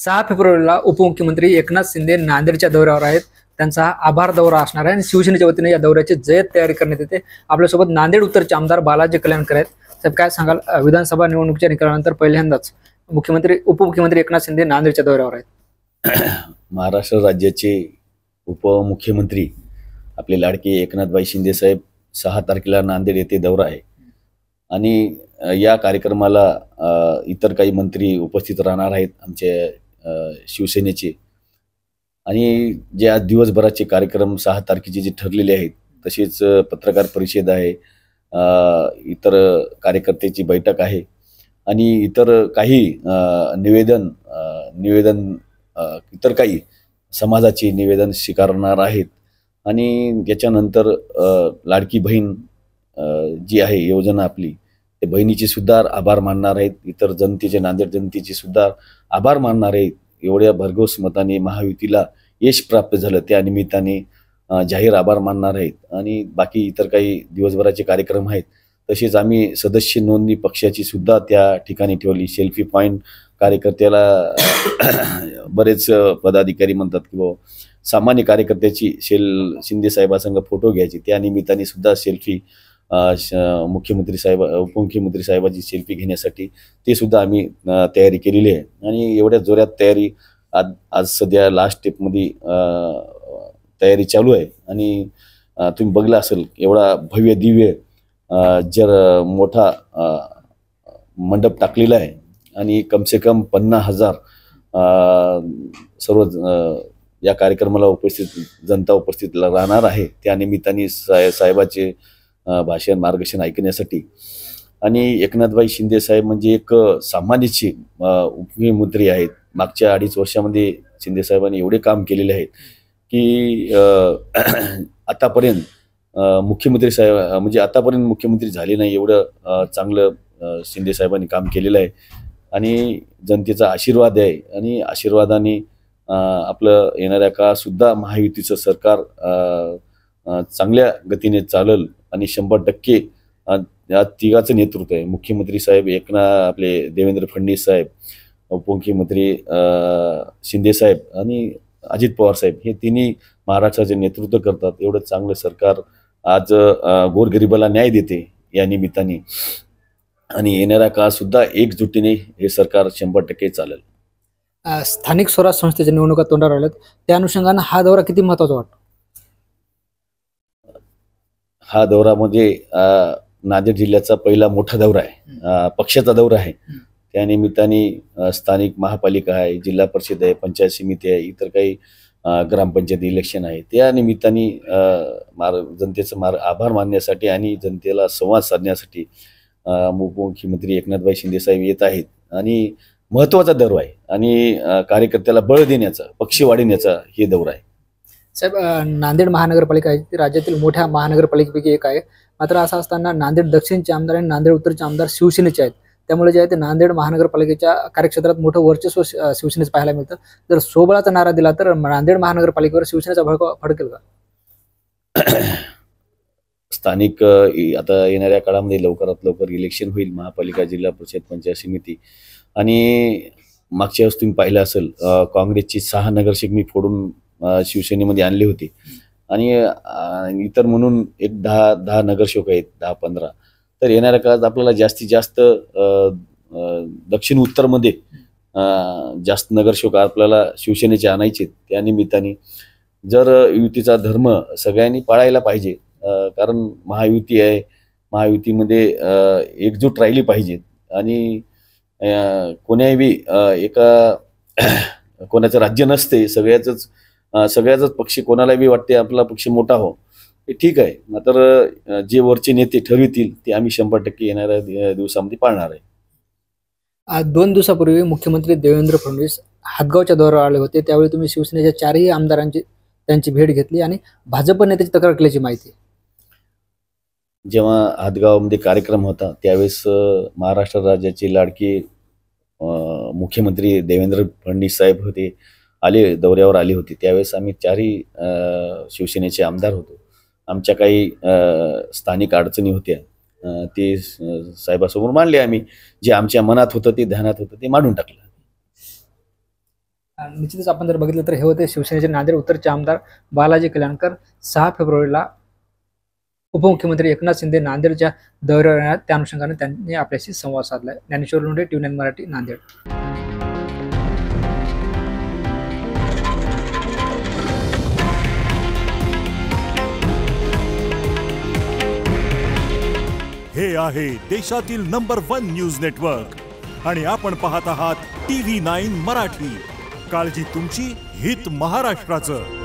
6 फेब्रुवारीला उपमुख्यमंत्री एकनाथ शिंदे नांदेडच्या दौऱ्यावर आहेत. त्यांचा आभार दौरा असणार आहे आणि शिवसेनेच्या वतीने या दौऱ्याची जय्यत तयारी करण्यात येते. आपल्यासोबत नांदेड उत्तरचे आमदार बालाजी कल्याणकर आहेत. साहेब, काय सांगाल, विधानसभा निवडणुकीच्या निकालानंतर पहिल्यांदाच उपमुख्यमंत्री एकनाथ शिंदे नांदेडच्या दौऱ्यावर आहेत. महाराष्ट्र राज्याचे उपमुख्यमंत्री आपले लाडके एकनाथभाई शिंदे साहेब 6 तारखेला नांदेड येथे दौरा आहे आणि या कार्यक्रमाला इतर काही मंत्री उपस्थित राहणार आहेत आमच्या शिवसेनेचे. आणि जे आज दिवसभराचे कार्यक्रम 6 तारखेचे जे ठरलेले आहेत, तसेच पत्रकार परिषद आहे, इतर कार्यकर्त्याची बैठक आहे आणि इतर काही निवेदन इतर काही समाजाचे निवेदन स्वीकारणार आहेत. आणि याच्यानंतर लाडकी बहीण जी आहे योजना आपली, ते बहिणीचे सुद्धा आभार मानणार आहेत. इतर जनतेचे, नांदेड जनतेचे सुद्धा आभार मानणार आहेत. एवढ्या भरघोस मताने महायुतीला यश प्राप्त झालं, त्या निमित्ताने जाहीर आभार मानणार आहेत. आणि बाकी इतर काही दिवसभराचे कार्यक्रम आहेत. तसेच आम्ही सदस्य नोंदणी पक्षाची सुद्धा त्या ठिकाणी ठेवली. सेल्फी पॉईंट कार्यकर्त्याला बरेच पदाधिकारी म्हणतात की बाबा सामान्य कार्यकर्त्याची शिंदे साहेबांसंग फोटो घ्यायची, त्या निमित्ताने सुद्धा सेल्फी उपमुख्यमंत्री साहेबांची सेल्फी घेण्यासाठी ते सुद्धा आम्ही तयारी केलेली आहे. आणि एवढ्या जोरात तयारी आज सध्या लास्ट स्टेपमध्ये तयारी चालू आहे. आणि तुम्ही बघला असेल एवढा भव्य दिव्य मोठा मंडप टाकलेला आहे आणि कमसे कम 50,000 सर्व या कार्यक्रमाला जनता उपस्थित राहणार आहे. त्या निमित्ताने साहेबाचे भाषण, मार्गदर्शन ऐकण्यासाठी. आणि एकनाथभाई शिंदे साहेब म्हणजे एक सामान्यचे उपमुख्यमंत्री आहेत. मागच्या 2.5 वर्षामध्ये शिंदे साहेबांनी एवढे काम केलेले आहेत की आतापर्यंत आतापर्यंत मुख्यमंत्री झाले नाही, एवढं चांगलं शिंदे साहेबांनी काम केलेलं आहे. आणि जनतेचा आशीर्वाद आहे आणि आशीर्वादाने आपलं येणाऱ्या काळातसुद्धा महायुतीचं सरकार चांगल्या गतीने चालल. आणि 100% या तिघाचं नेतृत्व आहे. मुख्यमंत्री साहेब आपले देवेंद्र फडणवीस साहेब, उपमुख्यमंत्री शिंदे साहेब आणि अजित पवार साहेब, हे तिन्ही महाराष्ट्राचे नेतृत्व करतात. एवढं चांगलं सरकार आज गोरगरिबाला न्याय देते या निमित्ताने. आणि येणाऱ्या काळातसुद्धा एकजुटीने हे सरकार 100% चालेल. स्थानिक स्वराज्य संस्थेच्या निवडणुका तोंडावर आल्यात, त्या अनुषंगाने हा दौरा किती महत्त्वाचा वाटतो? हा दौरा म्हणजे नांदेड जिल्ह्याचा पहिला मोठा दौरा आहे, पक्षाचा दौरा आहे. त्या निमित्ताने स्थानिक महापालिका आहे, जिल्हा परिषद आहे, पंचायत समिती आहे, इतर काही ग्रामपंचायत इलेक्शन आहे. त्या निमित्ताने जनतेचं आभार मानण्यासाठी आणि जनतेला संवाद साधण्यासाठी उपमुख्यमंत्री एकनाथभाई शिंदे साहेब येत आहेत. आणि महत्त्वाचा दौरा आहे आणि कार्यकर्त्याला बळ देण्याचा, पक्ष वाढवण्याचा हे दौरा आहे. साहेब, नांदेड महानगरपालिका आहे राज्यातील मोठ्या महानगरपालिकेपैकी एक आहे. मात्र असं असताना नांदेड दक्षिणचे आमदार आणि नांदेड उत्तरचे आमदार शिवसेनेचे आहेत. त्यामुळे जे आहे ते नांदेड महानगरपालिकेच्या कार्यक्षेत्रात मोठं वर्चस्व शिवसेनेचं पाहायला मिळतं. जर सोबळाचा नारा दिला तर नांदेड महानगरपालिकेवर शिवसेनेचा फडकेल का? स्थानिक आता येणाऱ्या काळामध्ये लवकरात लवकर इलेक्शन होईल, महापालिका, जिल्हा परिषद, पंचायत समिती. आणि मागच्या वेळेस तुम्ही पाहिलं असेल काँग्रेसची 6 नगरसेवक मी फोडून शिवसेनेमध्ये आणले होते. आणि इतर म्हणून एक 10 नगरसेवक आहेत, 10-15. तर येणाऱ्या काळात आपल्याला जास्तीत जास्त दक्षिण उत्तरमध्ये जास्त नगरसेवक आपल्याला शिवसेनेचे आणायचे. त्या निमित्ताने जर युतीचा धर्म सगळ्यांनी पाळायला पाहिजे, कारण महायुती आहे, महायुतीमध्ये एकजूट राहिली पाहिजे. आणि कोण्याही कोणाचं राज्य नसते, सगळ्याच पक्ष कोणाला बी वाटते आपला पक्ष मोठा हो, हे ठीक आहे. मात्र जे वरचे नेते ठरवितील ते आम्ही 100% येणाऱ्या दिवसामध्ये पाळणार आहे. आज 2 दिवसापूर्वी मुख्यमंत्री देवेंद्र फडणवीस हातगावच्या दौऱ्यावर आले होते. त्यावेळी तुम्ही शिवसेनेच्या 4ही आमदारांची त्यांची भेट घेतली आणि भाजप नेत्याची तक्रार केल्याची माहिती. जेव्हा हातगावमध्ये कार्यक्रम होता त्यावेळेस महाराष्ट्र राज्याचे लाडके मुख्यमंत्री देवेंद्र फडणवीस साहेब होते, दौऱ्यावर आले होते. त्यावेळेस आम्ही 4ही शिवसेनेचे आमदार होतो. आमच्या काही स्थानिक अडचणी होत्या, ते साहेबासमोर मांडले आम्ही. जे आमच्या मनात होतं, ते ध्यानात होतं, ते मांडून टाकलं. निश्चितच आपण जर बघितलं तर हे होते शिवसेनेचे नांदेड उत्तरचे आमदार बालाजी कल्याणकर. 6 फेब्रुवारीला उपमुख्यमंत्री एकनाथ शिंदे नांदेडच्या दौऱ्यावर येणार, त्या अनुषंगाने त्यांनी आपल्याशी संवाद साधलाय. ज्ञानेश्वर लोंढे, TV9 मराठी, नांदेड. हे आहे देशातील नंबर 1 न्यूज नेटवर्क आणि आपण पाहत आहात TV9 मराठी. काळजी तुमची, हित महाराष्ट्राचं.